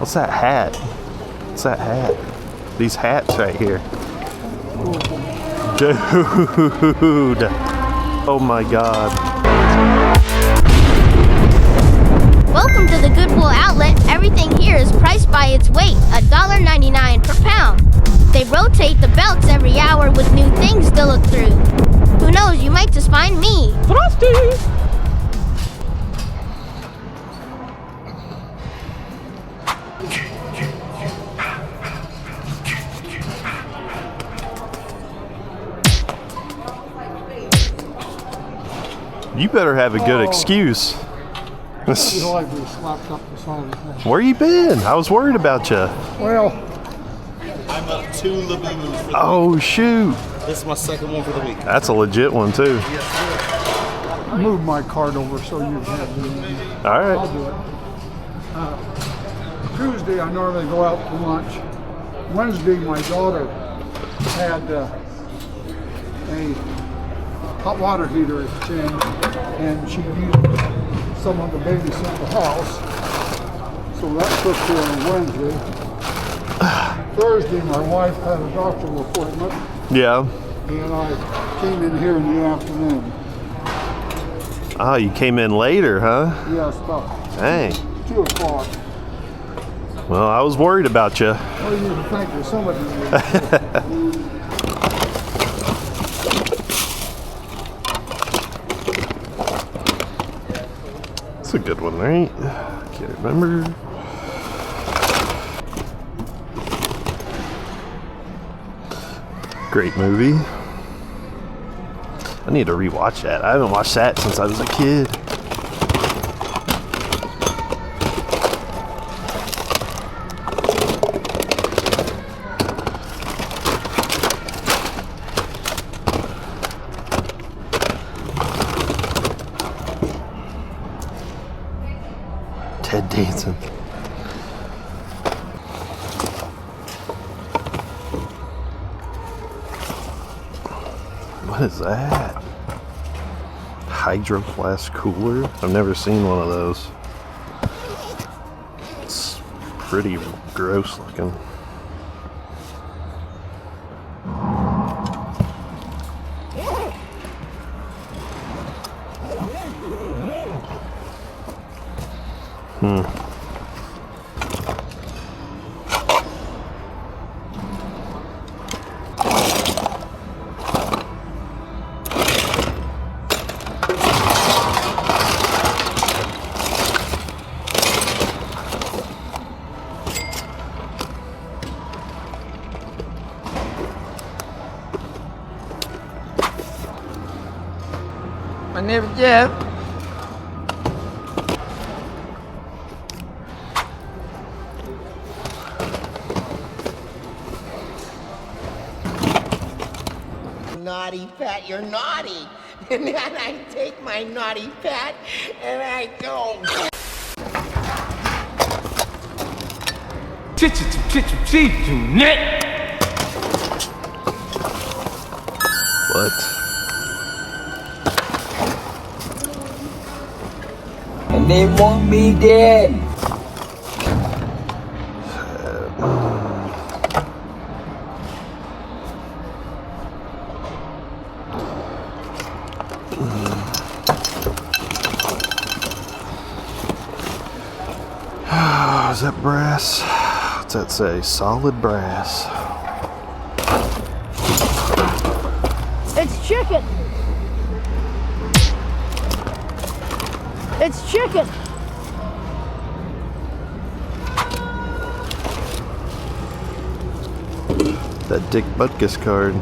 What's that hat? What's that hat? These hats right here. Dude. Oh my God. Welcome to the Goodwill outlet. Everything here is priced by its weight, $1.99 per pound. They rotate the belts every hour with new things to look through. Who knows, you might just find me. Thrifting! You better have a good excuse. Where you been? I was worried about you. Well, I'm up 2 laboons for the Oh shoot! This is my second one for the week. That's a legit one too. move my card over so you can have the. All right. I'll do it. Tuesday, I normally go out to lunch. Wednesday, my daughter had a hot water heater exchange, and she used someone to babysit the house. So that took care on Wednesday. Thursday, my wife had a doctor's appointment, Yeah. and I came in here in the afternoon. Oh, you came in later, huh? Yes, about Dang. 2 o'clock. Well, I was worried about you. Well, you need to thank you. Somebody did. It's a good one, right? Can't remember. Great movie. I need to rewatch that. I haven't watched that since I was a kid. Ted Danson. What is that? Hydro Flask cooler? I've never seen one of those. It's pretty gross looking. My name is Jeff. Naughty Pat, you're naughty. And then I take my naughty Pat and I go. What? And they want me dead. Is that brass? What's that say? Solid brass. It's chicken. It's chicken. That Dick Butkus card.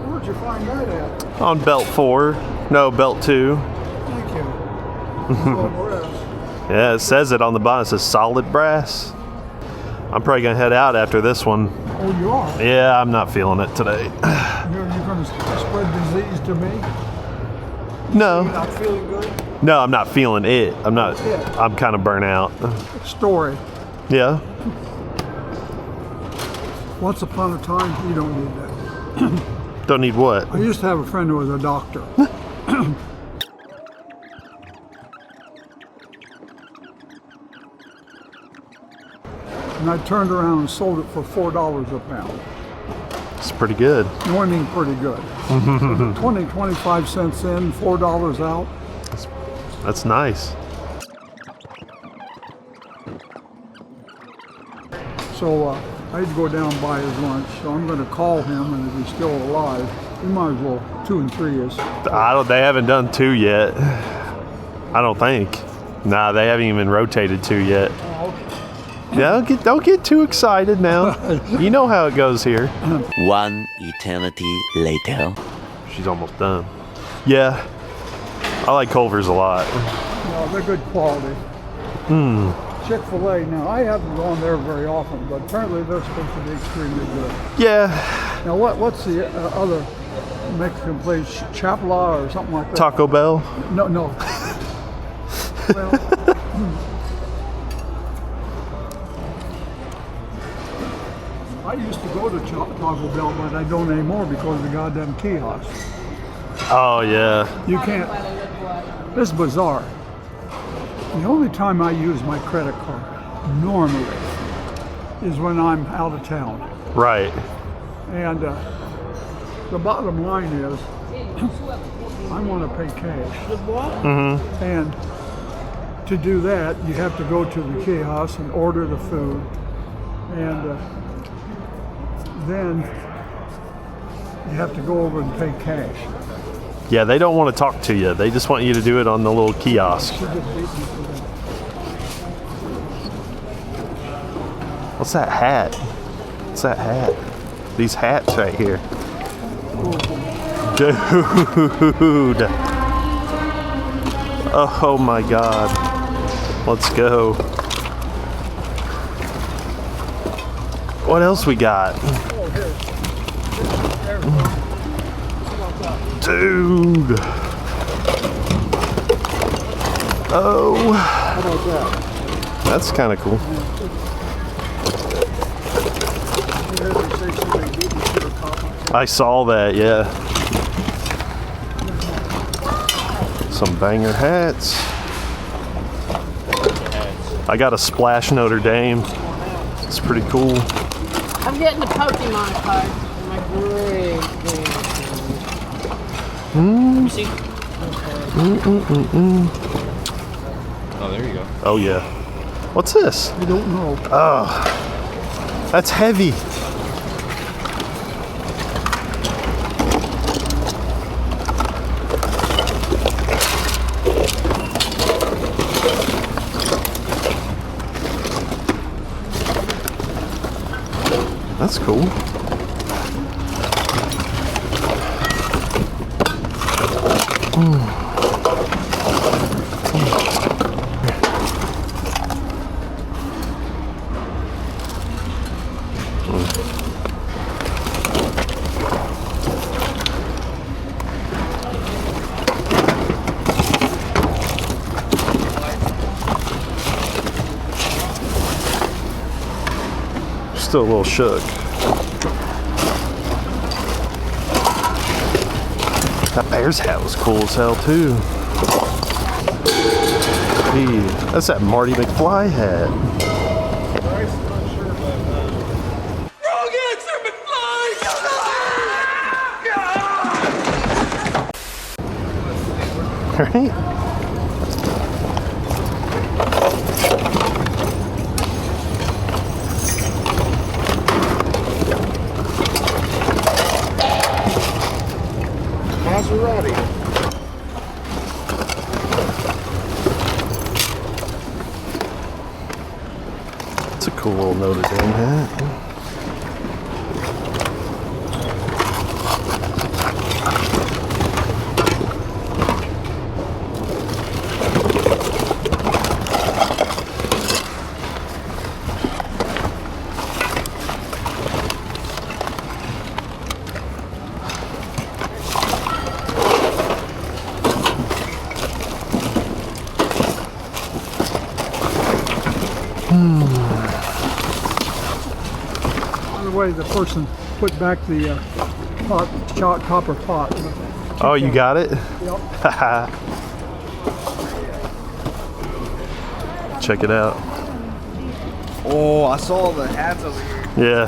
Where'd you find that at? On belt 4. No, belt 2. Thank you. Oh, rest. Yeah, it says it on the bottom. It says solid brass. I'm probably going to head out after this one. Oh, you are? Yeah, I'm not feeling it today. You're going to spread disease to me? No. Not feeling good? No, I'm not feeling it. Yeah. I'm kind of burnt out. Story. Yeah. Once upon a time, you don't need that. Don't need what? I used to have a friend who was a doctor. And I turned around and sold it for $4 a pound. It's pretty good. No, I mean pretty good. 20, 25 cents in, $4 out. That's nice. So I had to go down and buy his lunch. So I'm going to call him, and if he's still alive, we might as well 2 and 3 is. They haven't done 2 yet. I don't think. Nah, they haven't even rotated 2 yet. Yeah, don't get too excited now. You know how it goes here. One eternity later. She's almost done. Yeah, I like Culver's a lot. No, they're good quality. Chick-fil-A, now I haven't gone there very often, but apparently they're supposed to be extremely good. Yeah, Now what's the other Mexican place, Chapla or something like that? Taco Bell. No. Well, I used to go to Taco Bell, but I don't anymore because of the goddamn kiosk. Oh yeah. You can't. This is bizarre. The only time I use my credit card normally is when I'm out of town. Right. And the bottom line is, I want to pay cash. And to do that, you have to go to the kiosk and order the food. And then you have to go over and pay cash. Yeah, they don't want to talk to you. They just want you to do it on the little kiosk. What's that hat? What's that hat? These hats right here. Dude. Oh my God. Let's go. What else we got? Dude. Oh. How about that? That's kind of cool. I saw that, yeah. Some banger hats. I got a Splash Notre Dame. It's pretty cool. I'm getting the Pokemon card. My great. See? Oh, there you go. Oh yeah. What's this? I don't know. Oh, that's heavy. That's cool. Still a little shook. That bear's hat was cool as hell too. Gee, that's that Marty McFly hat. Right? Maserati. It's a cool little Notre Dame hat. way the person put back the copper pot. Oh, you got it? Yep. Check it out. Oh, I saw the hats over here. Yeah.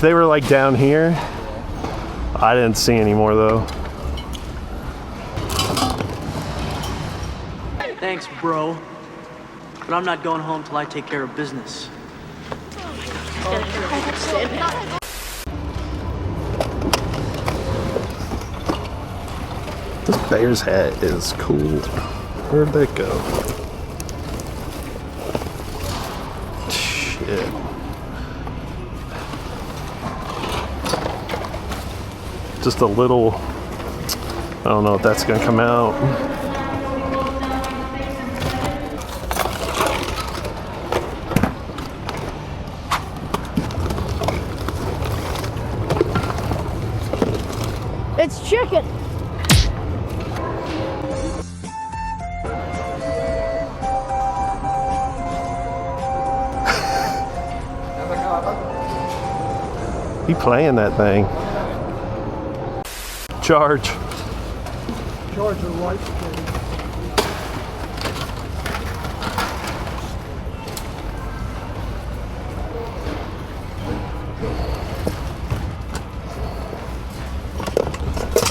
They were like down here. I didn't see any more though. Thanks, bro. But I'm not going home till I take care of business. This bear's hat is cool. Where'd that go? Shit. Just a little, I don't know if that's gonna come out. It's chicken. He playing that thing. Charge. Charge the light.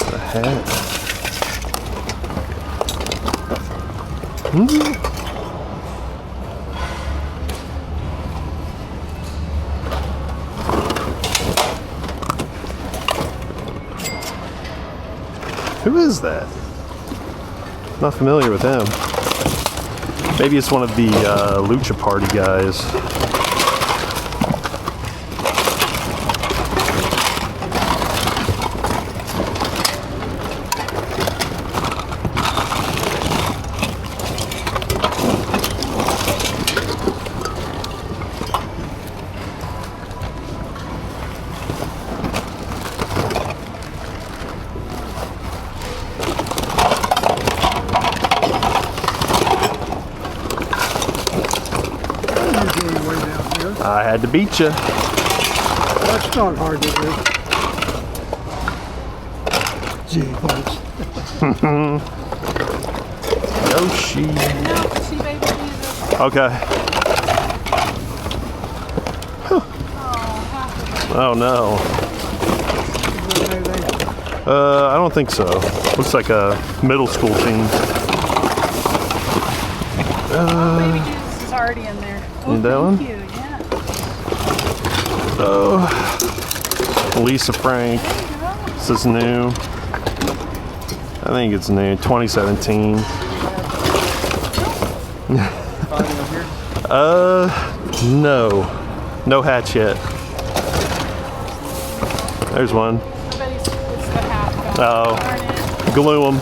The hat. Who is that? Not familiar with him. Maybe it's one of the Lucha Party guys. I had to beat you. That's not hard to do. Gee, folks. Yoshi. Okay. Oh no. I don't think so. Looks like a middle school team. Baby Jesus is already in there. Need that one? Thank you, yeah. Oh, Lisa Frank. This is new. I think it's new. 2017. No. No hatch yet. There's one. I bet it's the half guy. Oh. Glue 'em.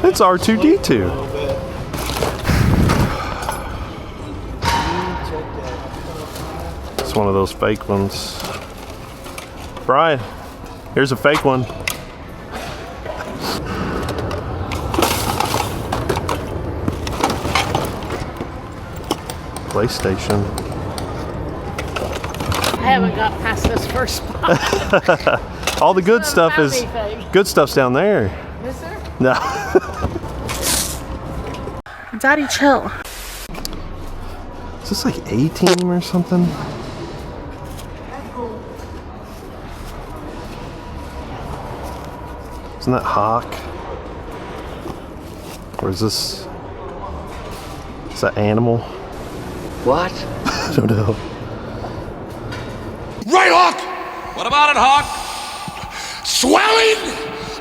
It's R2-D2. It's one of those fake ones. Brian, here's a fake one. PlayStation. I haven't got past this first spot. All the good stuff is good stuff's down there. Is there? No. Daddy, chill. Is this like A-Team or something? Isn't that Hawk? Or is this... Is that Animal? What? I don't know. Right, Hawk! What about it, Hawk? Swelling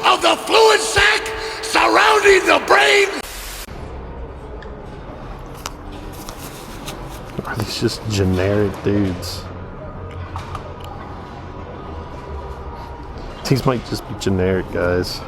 of the fluid sac surrounding the brain! Are these just generic dudes? These might just be generic guys.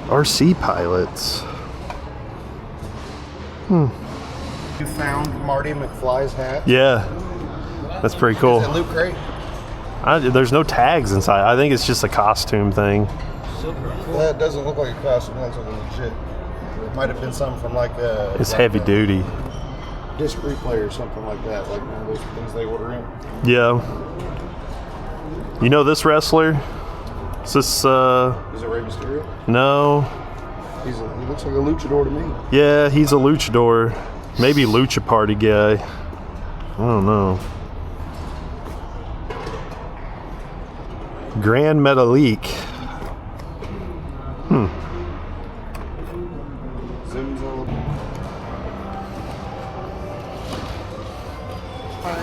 RC pilots. You found Marty McFly's hat? Yeah, that's pretty cool. Is it Loot Crate? There's no tags inside. I think it's just a costume thing. Well, it doesn't look like a costume. It looks like a legit. It might have been something from like a... It's heavy duty. Disc replay or something like that. Like one of those things they order in. Yeah. You know this wrestler? Is this, Is it Rey Mysterio? No. He looks like a luchador to me. Yeah, he's a luchador. Maybe Lucha Party guy. I don't know. Grand Metalik.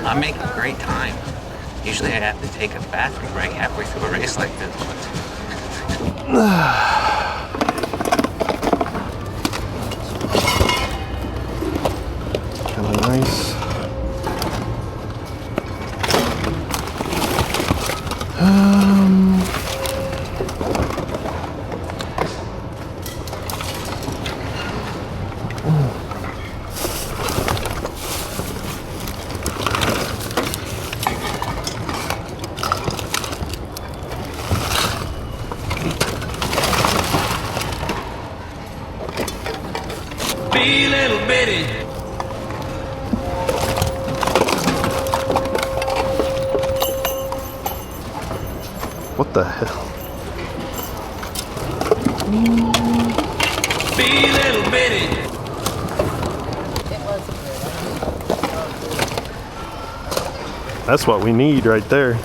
I'm making great time. Usually I have to take a bathroom break halfway through a race like this. Kind of nice. Be little bitty. What the hell? Be little bitty. That's what we need right there.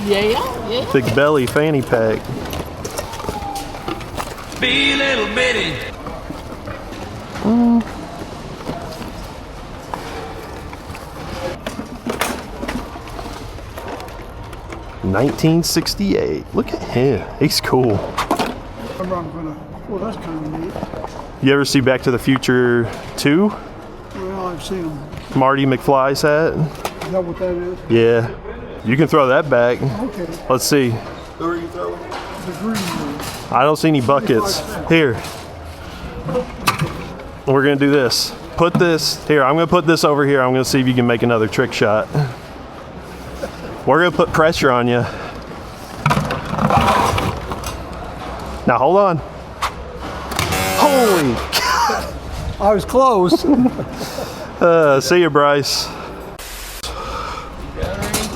Yeah. Big belly fanny pack. Be little bitty. 1968. Look at him. He's cool. Well, that's kind of neat. You ever see Back to the Future 2? Well, I've seen them. Marty McFly's hat? Is that what that is? Yeah. You can throw that back. Okay. Let's see. Who are you throwing? The green one. I don't see any buckets. Here. We're going to do this. Put this here. I'm going to put this over here. I'm going to see if you can make another trick shot. We're going to put pressure on you. Now hold on. Holy cow. I was close. See you, Bryce.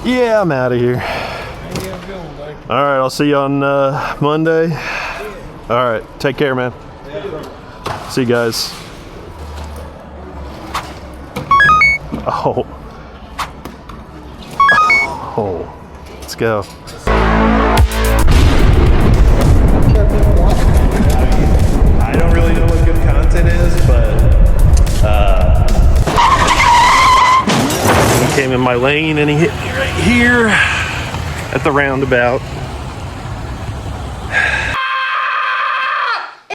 Yeah, I'm out of here. All right, I'll see you on Monday. All right, take care, man. See you guys. Oh. Oh. Let's go. I don't really know what good content is, but he came in my lane and he hit me right here at the roundabout.